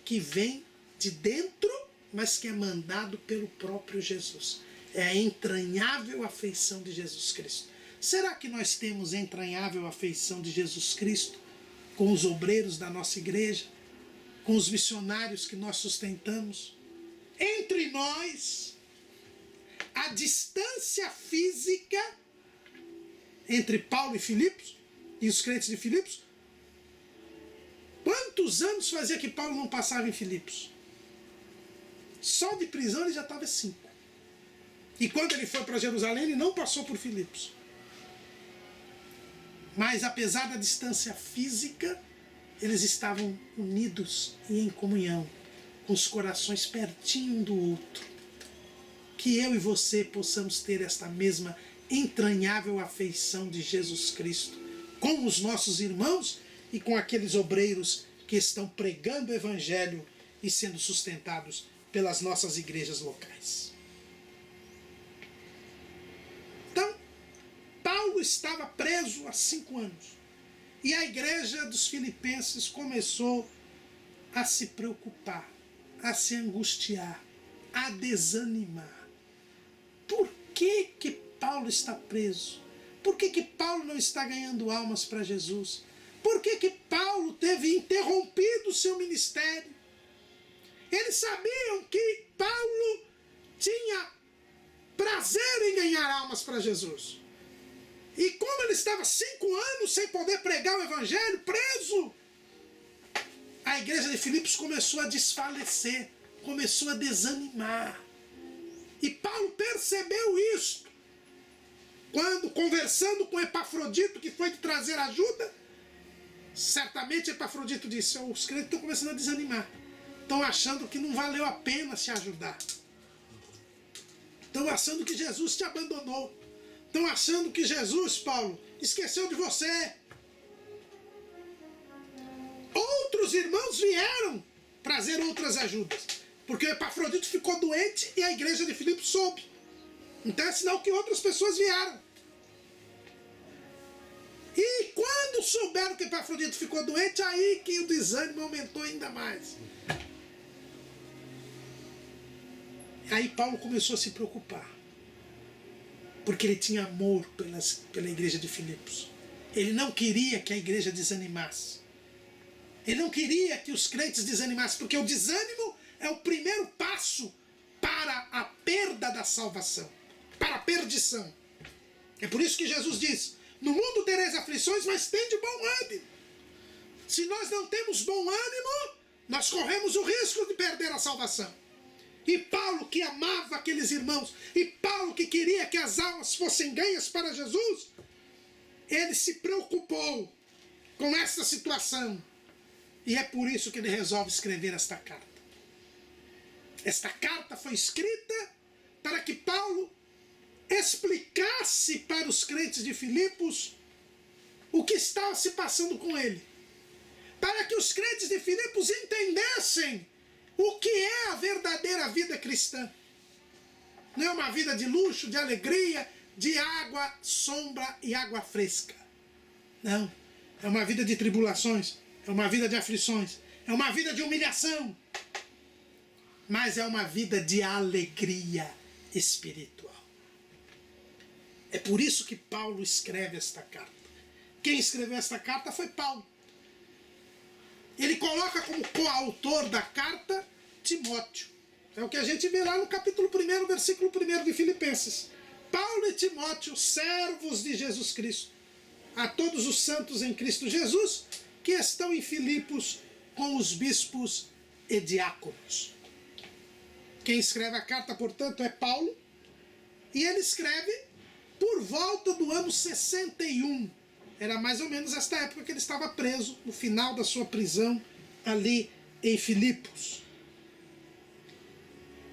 que vem de dentro, mas que é mandado pelo próprio Jesus. É a entranhável afeição de Jesus Cristo. Será que nós temos entranhável afeição de Jesus Cristo com os obreiros da nossa igreja, com os missionários que nós sustentamos? Entre nós, a distância física entre Paulo e Filipos, e os crentes de Filipos, quantos anos fazia que Paulo não passava em Filipos? Só de prisão ele já estava 5. E quando ele foi para Jerusalém, ele não passou por Filipos. Mas apesar da distância física, eles estavam unidos e em comunhão, com os corações pertinho um do outro. Que eu e você possamos ter esta mesma entranhável afeição de Jesus Cristo com os nossos irmãos e com aqueles obreiros que estão pregando o Evangelho e sendo sustentados pelas nossas igrejas locais. Então, Paulo estava preso há 5 anos. E a igreja dos filipenses começou a se preocupar, a se angustiar, a desanimar. Por que Paulo está preso? Por que Paulo não está ganhando almas para Jesus? Por que Paulo teve interrompido o seu ministério? Eles sabiam que Paulo tinha prazer em ganhar almas para Jesus. E como ele estava 5 anos sem poder pregar o Evangelho, preso, a igreja de Filipos começou a desfalecer, começou a desanimar. E Paulo percebeu isso. Quando, conversando com Epafrodito, que foi de trazer ajuda, certamente Epafrodito disse: os crentes estão começando a desanimar. Estão achando que não valeu a pena se ajudar. Estão achando que Jesus te abandonou. Estão achando que Jesus, Paulo, esqueceu de você. Outros irmãos vieram trazer outras ajudas. Porque o Epafrodito ficou doente e a igreja de Filipos soube. Então é sinal que outras pessoas vieram. E quando souberam que Epafrodito ficou doente, aí que o desânimo aumentou ainda mais. Aí Paulo começou a se preocupar. Porque ele tinha amor pela igreja de Filipos. Ele não queria que a igreja desanimasse. Ele não queria que os crentes desanimassem, porque o desânimo é o primeiro passo para a perda da salvação, para a perdição. É por isso que Jesus diz: no mundo tereis aflições, mas tende bom ânimo. Se nós não temos bom ânimo, nós corremos o risco de perder a salvação. E Paulo, que amava aqueles irmãos, e Paulo, que queria que as almas fossem ganhas para Jesus, ele se preocupou com essa situação. E é por isso que ele resolve escrever esta carta. Esta carta foi escrita para que Paulo explicasse para os crentes de Filipos o que estava se passando com ele. Para que os crentes de Filipos entendessem o que é a verdadeira vida cristã. Não é uma vida de luxo, de alegria, de água, sombra e água fresca. Não. É uma vida de tribulações, é uma vida de aflições, é uma vida de humilhação. Mas é uma vida de alegria espiritual. É por isso que Paulo escreve esta carta. Quem escreveu esta carta foi Paulo. Ele coloca como coautor da carta Timóteo. É o que a gente vê lá no capítulo 1, versículo 1 de Filipenses. Paulo e Timóteo, servos de Jesus Cristo, a todos os santos em Cristo Jesus, que estão em Filipos com os bispos e diáconos. Quem escreve a carta, portanto, é Paulo, e ele escreve por volta do ano 61. Era mais ou menos esta época que ele estava preso, no final da sua prisão, ali em Filipos.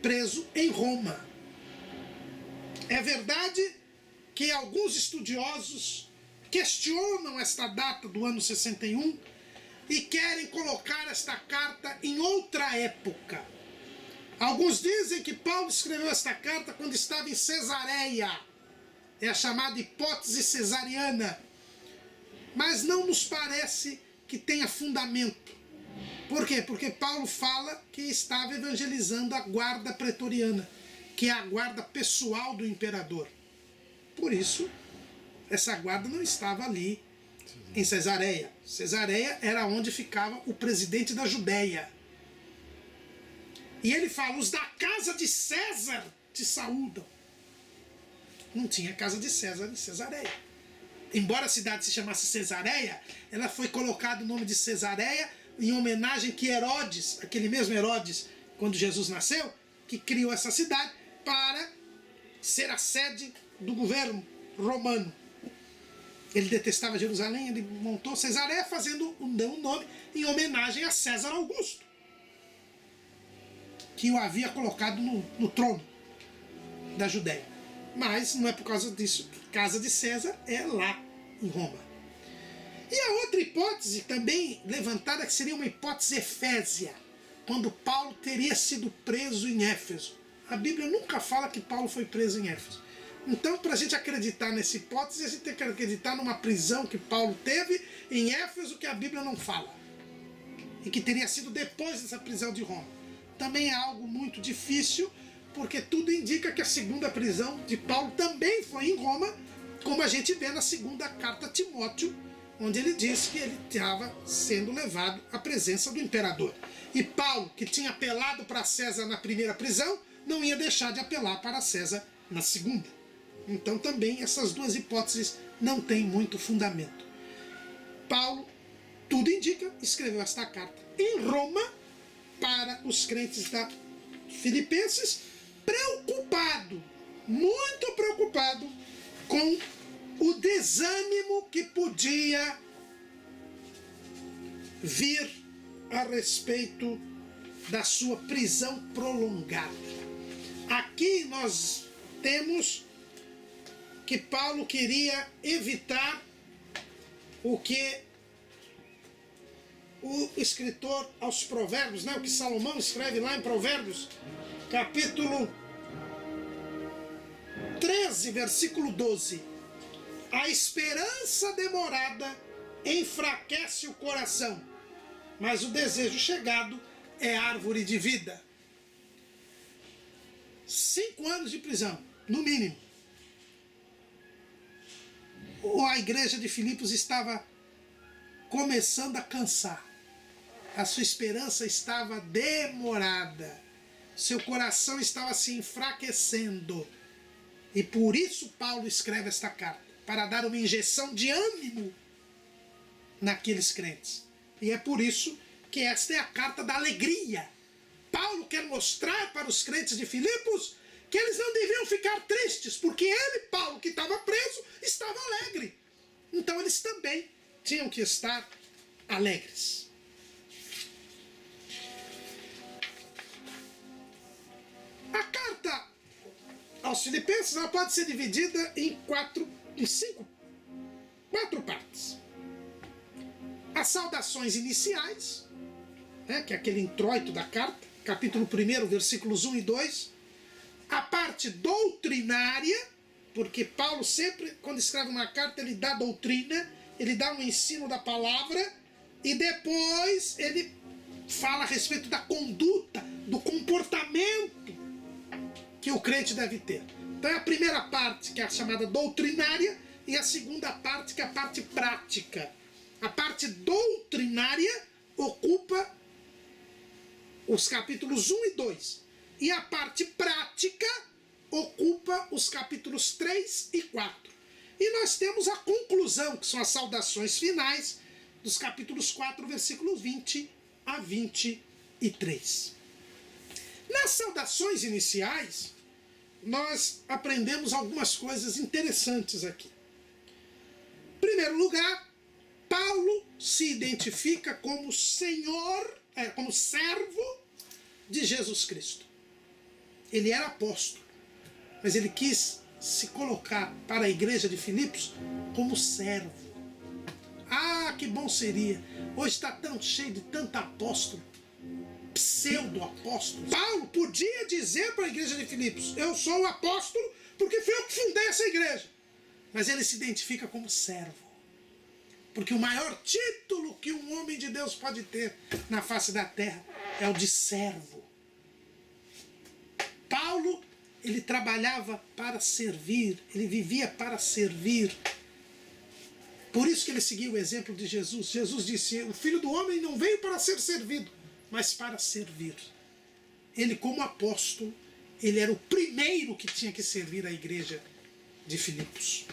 Preso em Roma. É verdade que alguns estudiosos questionam esta data do ano 61 e querem colocar esta carta em outra época. Alguns dizem que Paulo escreveu esta carta quando estava em Cesareia. É a chamada hipótese cesariana. Mas não nos parece que tenha fundamento. Por quê? Porque Paulo fala que estava evangelizando a guarda pretoriana, que é a guarda pessoal do imperador. Por isso, essa guarda não estava ali em Cesareia. Cesareia era onde ficava o presidente da Judéia. E ele fala: os da casa de César te saúdam. Não tinha casa de César em Cesareia. Embora a cidade se chamasse Cesareia, ela foi colocado o nome de Cesareia em homenagem que Herodes, aquele mesmo Herodes, quando Jesus nasceu, que criou essa cidade para ser a sede do governo romano. Ele detestava Jerusalém, ele montou Cesareia, deu um nome em homenagem a César Augusto, que o havia colocado no trono da Judéia. Mas não é por causa disso que casa de César é lá em Roma. E a outra hipótese também levantada, que seria uma hipótese efésia, quando Paulo teria sido preso em Éfeso. A Bíblia nunca fala que Paulo foi preso em Éfeso. Então, para a gente acreditar nessa hipótese, a gente tem que acreditar numa prisão que Paulo teve em Éfeso, que a Bíblia não fala, e que teria sido depois dessa prisão de Roma. Também é algo muito difícil, porque tudo indica que a segunda prisão de Paulo também foi em Roma, como a gente vê na segunda carta a Timóteo, onde ele diz que ele estava sendo levado à presença do imperador. E Paulo, que tinha apelado para César na primeira prisão, não ia deixar de apelar para César na segunda. Então também essas duas hipóteses não têm muito fundamento. Paulo, tudo indica, escreveu esta carta em Roma para os crentes da Filipenses, preocupado, muito preocupado com o desânimo que podia vir a respeito da sua prisão prolongada. Aqui nós temos que Paulo queria evitar o que o escritor aos Provérbios, o que Salomão escreve lá em Provérbios, capítulo 13, versículo 12. A esperança demorada enfraquece o coração, mas o desejo chegado é árvore de vida. 5 anos de prisão, no mínimo. A igreja de Filipos estava começando a cansar. A sua esperança estava demorada. Seu coração estava se enfraquecendo. E por isso Paulo escreve esta carta, para dar uma injeção de ânimo naqueles crentes. E é por isso que esta é a carta da alegria. Paulo quer mostrar para os crentes de Filipos que eles não deviam ficar tristes, porque ele, Paulo, que estava preso, estava alegre. Então eles também tinham que estar alegres. A carta aos Filipenses ela pode ser dividida em quatro partes. As saudações iniciais, que é aquele introito da carta, capítulo 1, versículos 1 e 2. A parte doutrinária, porque Paulo sempre, quando escreve uma carta, ele dá doutrina, ele dá um ensino da palavra, e depois ele fala a respeito da conduta, do comportamento que o crente deve ter. Então é a primeira parte, que é a chamada doutrinária, e a segunda parte, que é a parte prática. A parte doutrinária ocupa os capítulos 1 e 2. E a parte prática ocupa os capítulos 3 e 4. E nós temos a conclusão, que são as saudações finais, dos capítulos 4, versículos 20 a 23. Nas saudações iniciais, nós aprendemos algumas coisas interessantes aqui. Em primeiro lugar, Paulo se identifica como como servo de Jesus Cristo. Ele era apóstolo, mas ele quis se colocar para a igreja de Filipos como servo. Ah, que bom seria! Hoje está tão cheio de tanto apóstolo, pseudo-apóstolo. Paulo podia dizer para a igreja de Filipos: eu sou o apóstolo porque fui eu que fundei essa igreja. Mas ele se identifica como servo. Porque o maior título que um homem de Deus pode ter na face da terra é o de servo. Paulo, ele trabalhava para servir, ele vivia para servir. Por isso que ele seguia o exemplo de Jesus. Jesus disse: o Filho do Homem não veio para ser servido, mas para servir. Ele, como apóstolo, ele era o primeiro que tinha que servir a igreja de Filipos.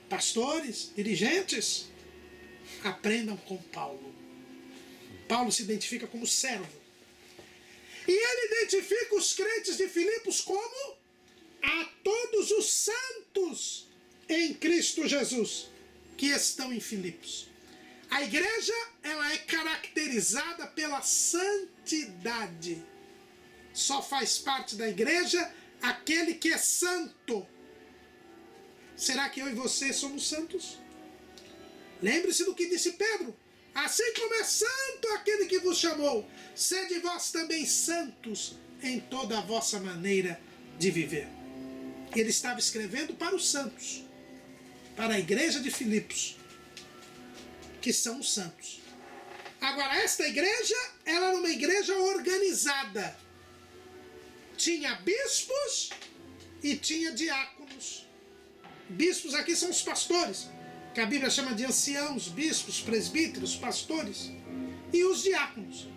Pastores, dirigentes, aprendam com Paulo. Paulo se identifica como servo. E ele identifica os crentes de Filipos como a todos os santos em Cristo Jesus que estão em Filipos. A igreja, ela é caracterizada pela santidade. Só faz parte da igreja aquele que é santo. Será que eu e você somos santos? Lembre-se do que disse Pedro. Assim como é santo aquele que vos chamou, sede vós também santos em toda a vossa maneira de viver. Ele estava escrevendo para os santos, para a igreja de Filipos, que são os santos. Agora, esta igreja, ela era uma igreja organizada. Tinha bispos e tinha diáconos. Bispos aqui são os pastores, que a Bíblia chama de anciãos, bispos, presbíteros, pastores. E os diáconos.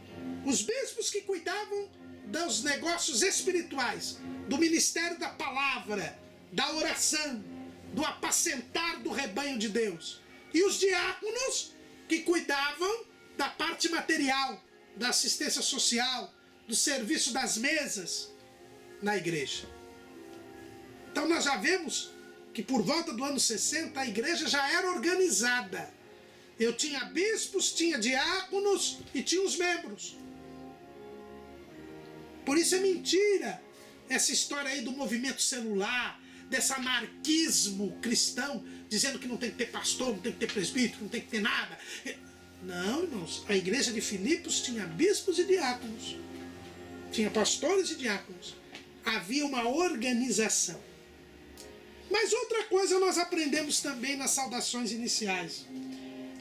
Os bispos que cuidavam dos negócios espirituais, do ministério da palavra, da oração, do apacentar do rebanho de Deus. E os diáconos que cuidavam da parte material, da assistência social, do serviço das mesas na igreja. Então nós já vemos que por volta do ano 60 a igreja já era organizada. Eu tinha bispos, tinha diáconos e tinha os membros. Por isso é mentira essa história aí do movimento celular, desse anarquismo cristão, dizendo que não tem que ter pastor, não tem que ter presbítero, não tem que ter nada. Não, irmãos, a igreja de Filipos tinha bispos e diáconos. Tinha pastores e diáconos. Havia uma organização. Mas outra coisa nós aprendemos também nas saudações iniciais.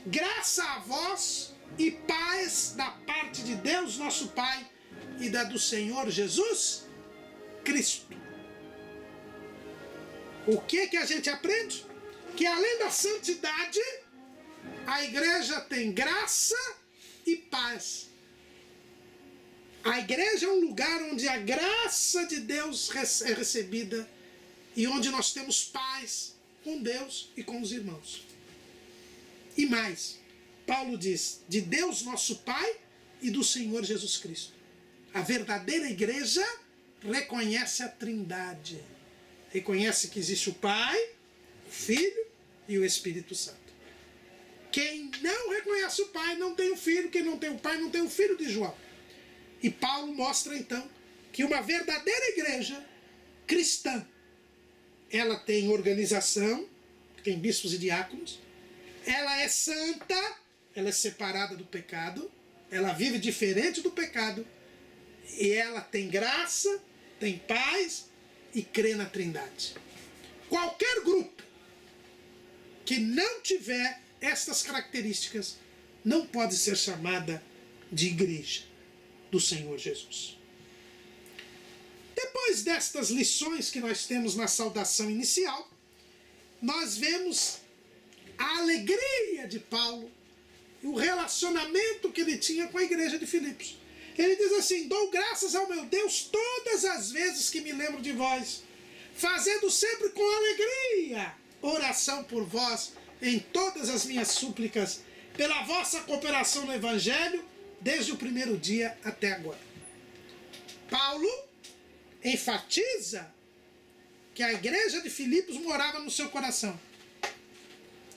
Graça a vós e paz da parte de Deus, nosso Pai, e da do Senhor Jesus Cristo. O que a gente aprende? Que além da santidade, a igreja tem graça e paz. A igreja é um lugar onde a graça de Deus é recebida e onde nós temos paz com Deus e com os irmãos. E mais, Paulo diz, de Deus nosso Pai e do Senhor Jesus Cristo. A verdadeira igreja reconhece a Trindade. Reconhece que existe o Pai, o Filho e o Espírito Santo. Quem não reconhece o Pai não tem o Filho, quem não tem o Pai não tem o Filho de João. E Paulo mostra então que uma verdadeira igreja cristã, ela tem organização, tem bispos e diáconos, ela é santa, ela é separada do pecado, ela vive diferente do pecado, e ela tem graça, tem paz e crê na Trindade. Qualquer grupo que não tiver estas características não pode ser chamada de igreja do Senhor Jesus. Depois destas lições que nós temos na saudação inicial, nós vemos a alegria de Paulo e o relacionamento que ele tinha com a igreja de Filipos. Ele diz assim: dou graças ao meu Deus todas as vezes que me lembro de vós, fazendo sempre com alegria oração por vós em todas as minhas súplicas, pela vossa cooperação no Evangelho, desde o primeiro dia até agora. Paulo enfatiza que a igreja de Filipos morava no seu coração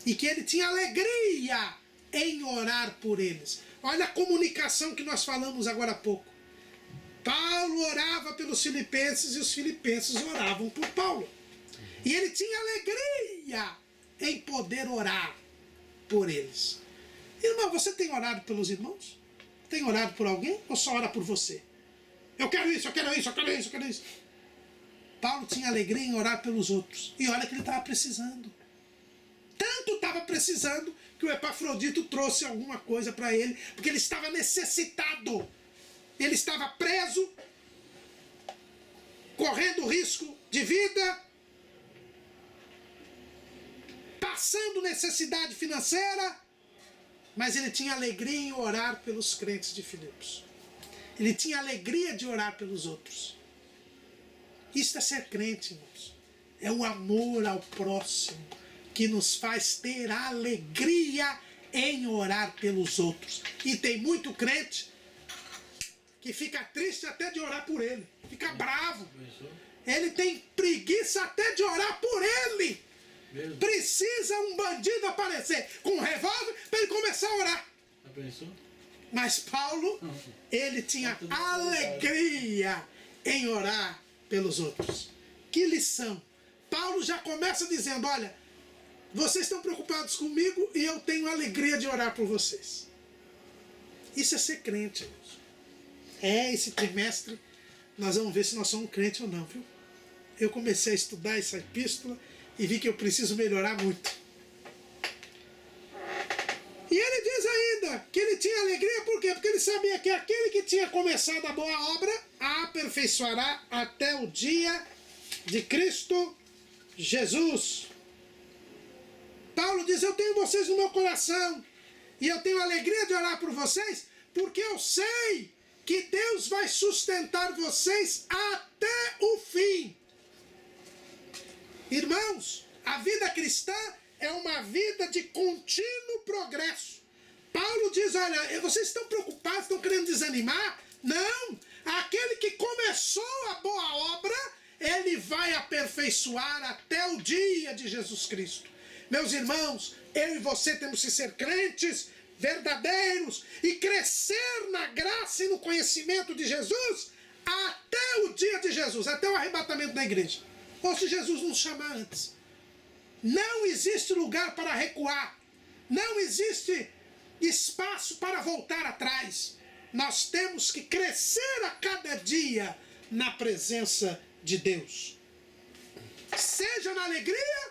e que ele tinha alegria em orar por eles. Olha a comunicação que nós falamos agora há pouco. Paulo orava pelos filipenses e os filipenses oravam por Paulo. E ele tinha alegria em poder orar por eles. Irmão, você tem orado pelos irmãos? Tem orado por alguém ou só ora por você? Eu quero isso, eu quero isso, eu quero isso, eu quero isso. Paulo tinha alegria em orar pelos outros. E olha que ele estava precisando. Tanto estava precisando que o Epafrodito trouxe alguma coisa para ele, porque ele estava necessitado. Ele estava preso, correndo risco de vida, passando necessidade financeira, mas ele tinha alegria em orar pelos crentes de Filipos. Ele tinha alegria de orar pelos outros. Isso é ser crente, irmãos. É o amor ao próximo que nos faz ter alegria em orar pelos outros. E tem muito crente que fica triste até de orar por ele, fica bravo. Pensou? Ele tem preguiça até de orar por ele. Mesmo? Precisa um bandido aparecer com um revólver para ele começar a orar. Já pensou? Mas Paulo, ele tinha alegria em orar pelos outros. Que lição! Paulo já começa dizendo, olha, vocês estão preocupados comigo e eu tenho alegria de orar por vocês. Isso é ser crente, irmãos. Esse trimestre nós vamos ver se nós somos crentes ou não, viu? Eu comecei a estudar essa epístola e vi que eu preciso melhorar muito. E ele diz ainda que ele tinha alegria, por quê? Porque ele sabia que aquele que tinha começado a boa obra a aperfeiçoará até o dia de Cristo Jesus. Paulo diz, eu tenho vocês no meu coração e eu tenho alegria de orar por vocês, porque eu sei que Deus vai sustentar vocês até o fim. Irmãos, a vida cristã é uma vida de contínuo progresso. Paulo diz, olha, vocês estão preocupados, estão querendo desanimar? Não! Aquele que começou a boa obra, ele vai aperfeiçoar até o dia de Jesus Cristo. Meus irmãos, eu e você temos que ser crentes verdadeiros e crescer na graça e no conhecimento de Jesus até o dia de Jesus, até o arrebatamento da igreja. Ou se Jesus nos chamar antes. Não existe lugar para recuar. Não existe espaço para voltar atrás. Nós temos que crescer a cada dia na presença de Deus. Seja na alegria,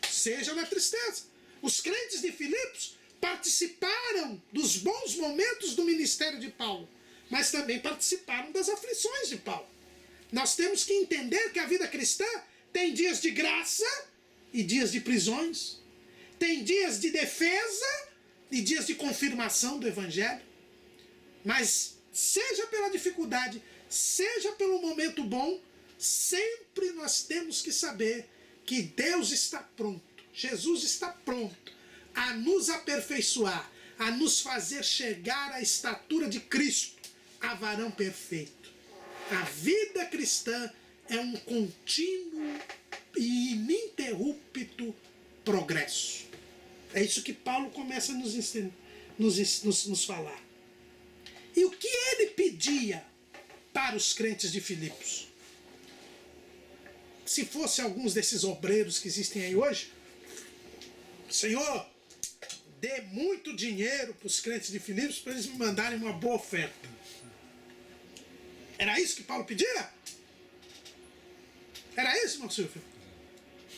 seja na tristeza. Os crentes de Filipos participaram dos bons momentos do ministério de Paulo, mas também participaram das aflições de Paulo. Nós temos que entender que a vida cristã tem dias de graça e dias de prisões, tem dias de defesa e dias de confirmação do Evangelho. Mas seja pela dificuldade, seja pelo momento bom, sempre nós temos que saber que Deus está pronto, Jesus está pronto a nos aperfeiçoar, a nos fazer chegar à estatura de Cristo, a varão perfeito. A vida cristã é um contínuo e ininterrupto progresso. É isso que Paulo começa a nos falar. E o que ele pedia para os crentes de Filipos? Se fosse alguns desses obreiros que existem aí hoje, Senhor, dê muito dinheiro para os crentes de Filipos para eles me mandarem uma boa oferta. Era isso que Paulo pedia? Era isso, irmão Silvio?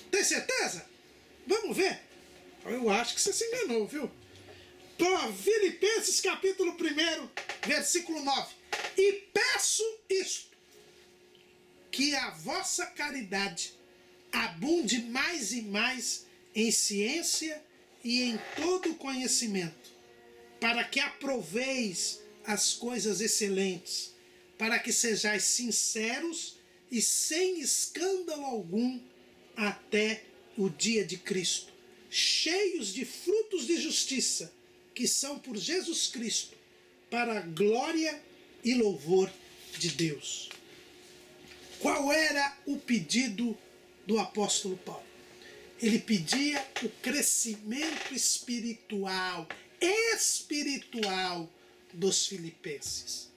Tem certeza? Vamos ver. Eu acho que você se enganou, viu? Filipenses capítulo 1, versículo 9. E peço isto, que a vossa caridade abunde mais e mais em ciência e em todo conhecimento, para que aproveis as coisas excelentes, para que sejais sinceros e sem escândalo algum até o dia de Cristo, cheios de frutos de justiça, que são por Jesus Cristo, para a glória e louvor de Deus. Qual era o pedido do apóstolo Paulo? Ele pedia o crescimento espiritual dos filipenses.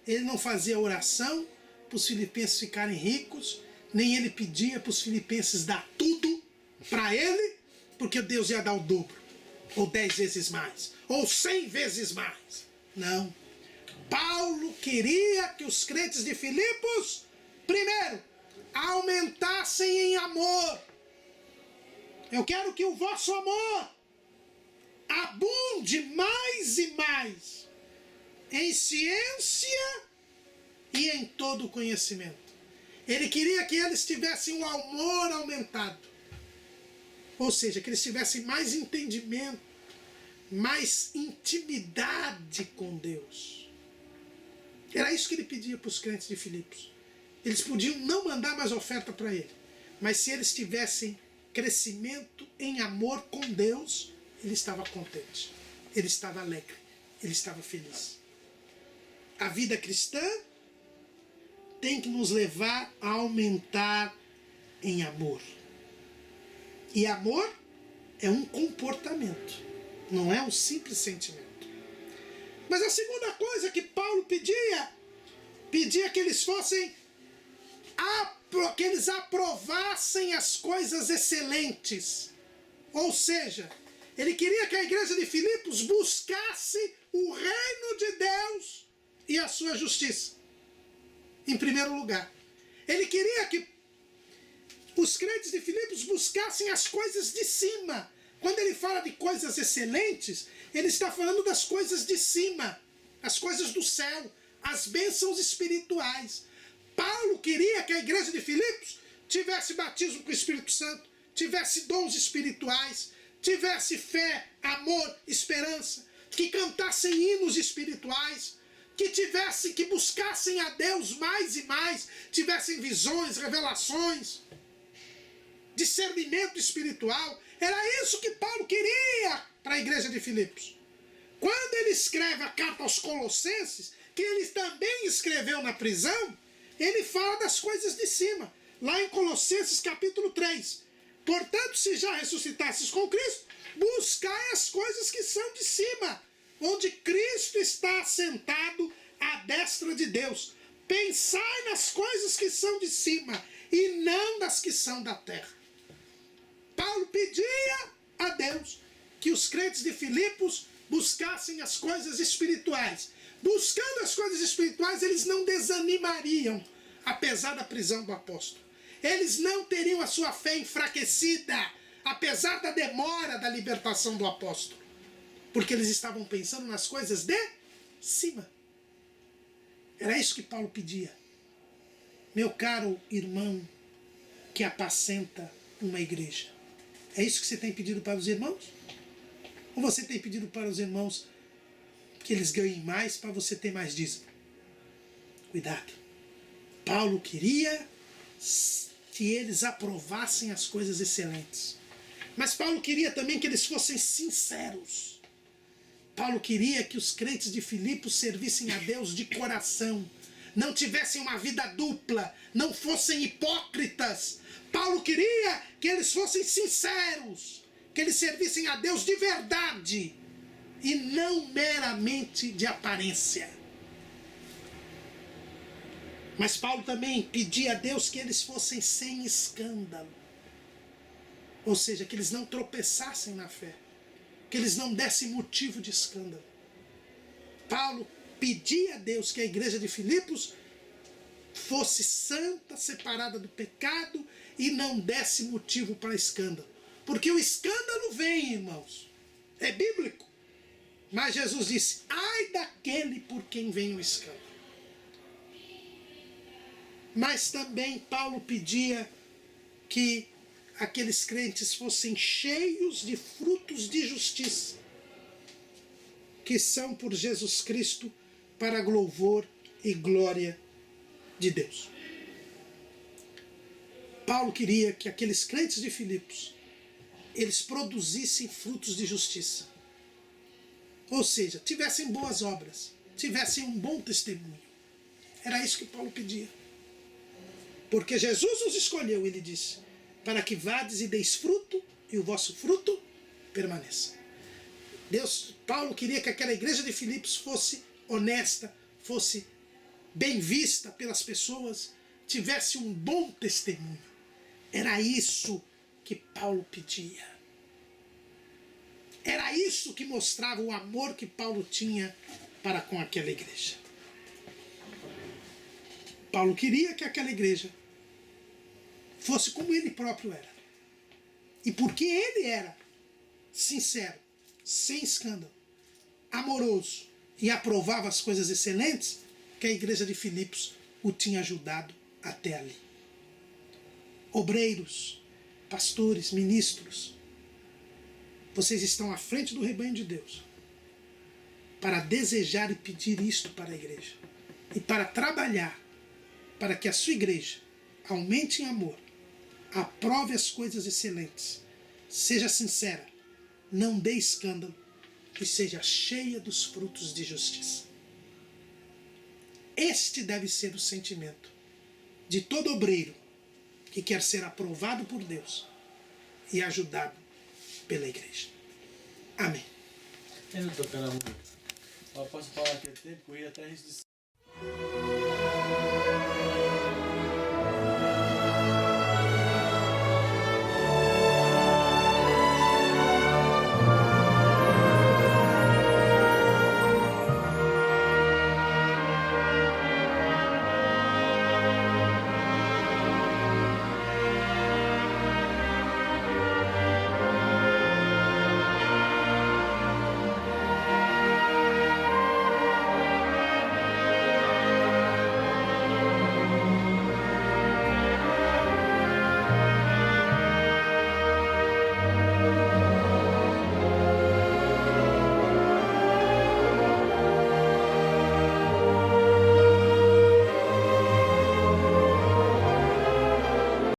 Ele não fazia oração para os filipenses ficarem ricos, nem ele pedia para os filipenses dar tudo para ele, porque Deus ia dar o dobro, ou 10 vezes mais, ou 100 vezes mais. Não. Paulo queria que os crentes de Filipos, primeiro, aumentassem em amor. Eu quero que o vosso amor abunde mais e mais em ciência e em todo conhecimento. Ele queria que eles tivessem o amor aumentado. Ou seja, que eles tivessem mais entendimento, mais intimidade com Deus. Era isso que ele pedia para os crentes de Filipos. Eles podiam não mandar mais oferta para ele, mas se eles tivessem crescimento em amor com Deus, ele estava contente, ele estava alegre, ele estava feliz. a vida cristã tem que nos levar a aumentar em amor. E amor é um comportamento, não é um simples sentimento. Mas a segunda coisa que Paulo pedia que eles fossem, que eles aprovassem as coisas excelentes. Ou seja, ele queria que a igreja de Filipos buscasse o reino de Deus e a sua justiça, em primeiro lugar. Ele queria que os crentes de Filipos buscassem as coisas de cima. Quando ele fala de coisas excelentes, ele está falando das coisas de cima, as coisas do céu, as bênçãos espirituais. Paulo queria que a igreja de Filipos tivesse batismo com o Espírito Santo, tivesse dons espirituais, tivesse fé, amor, esperança, que cantassem hinos espirituais, que buscassem a Deus mais e mais, tivessem visões, revelações, discernimento espiritual. Era isso que Paulo queria para a igreja de Filipos. Quando ele escreve a carta aos Colossenses, que ele também escreveu na prisão, ele fala das coisas de cima. Lá em Colossenses capítulo 3. Portanto, se já ressuscitasses com Cristo, buscai as coisas que são de cima, onde Cristo está assentado à destra de Deus. Pensai nas coisas que são de cima e não nas que são da terra. Paulo pedia a Deus que os crentes de Filipos buscassem as coisas espirituais. Buscando as coisas espirituais, eles não desanimariam, apesar da prisão do apóstolo. Eles não teriam a sua fé enfraquecida, apesar da demora da libertação do apóstolo. Porque eles estavam pensando nas coisas de cima. Era isso que Paulo pedia. Meu caro irmão que apacenta uma igreja, é isso que você tem pedido para os irmãos? Ou você tem pedido para os irmãos que eles ganhem mais para você ter mais dízimo? Cuidado. Paulo queria que eles aprovassem as coisas excelentes. Mas Paulo queria também que eles fossem sinceros. Paulo queria que os crentes de Filipos servissem a Deus de coração, não tivessem uma vida dupla, não fossem hipócritas. Paulo queria que eles fossem sinceros, que eles servissem a Deus de verdade e não meramente de aparência. Mas Paulo também pedia a Deus que eles fossem sem escândalo. Ou seja, que eles não tropeçassem na fé, que eles não dessem motivo de escândalo. Paulo pedia a Deus que a igreja de Filipos fosse santa, separada do pecado e não desse motivo para escândalo. Porque o escândalo vem, irmãos, é bíblico. Mas Jesus disse, ai daquele por quem vem o escândalo. Mas também Paulo pedia que aqueles crentes fossem cheios de frutos de justiça, que são por Jesus Cristo para louvor e glória de Deus. Paulo queria que aqueles crentes de Filipos, eles produzissem frutos de justiça. Ou seja, tivessem boas obras, tivessem um bom testemunho. Era isso que Paulo pedia. Porque Jesus nos escolheu, ele disse, para que vades e deis fruto, e o vosso fruto permaneça. Paulo queria que aquela igreja de Filipos fosse honesta, fosse bem vista pelas pessoas, tivesse um bom testemunho. Era isso que Paulo pedia. Era isso que mostrava o amor que Paulo tinha para com aquela igreja. Paulo queria que aquela igreja fosse como ele próprio era. E porque ele era sincero, sem escândalo, amoroso e aprovava as coisas excelentes, que a igreja de Filipos o tinha ajudado até ali. Obreiros, pastores, ministros, vocês estão à frente do rebanho de Deus para desejar e pedir isto para a igreja e para trabalhar para que a sua igreja aumente em amor, aprove as coisas excelentes, seja sincera, não dê escândalo e seja cheia dos frutos de justiça. Este deve ser o sentimento de todo obreiro que quer ser aprovado por Deus e ajudado pela igreja. Amém. Eu não tô pela música. Posso falar que é tempo e até a gente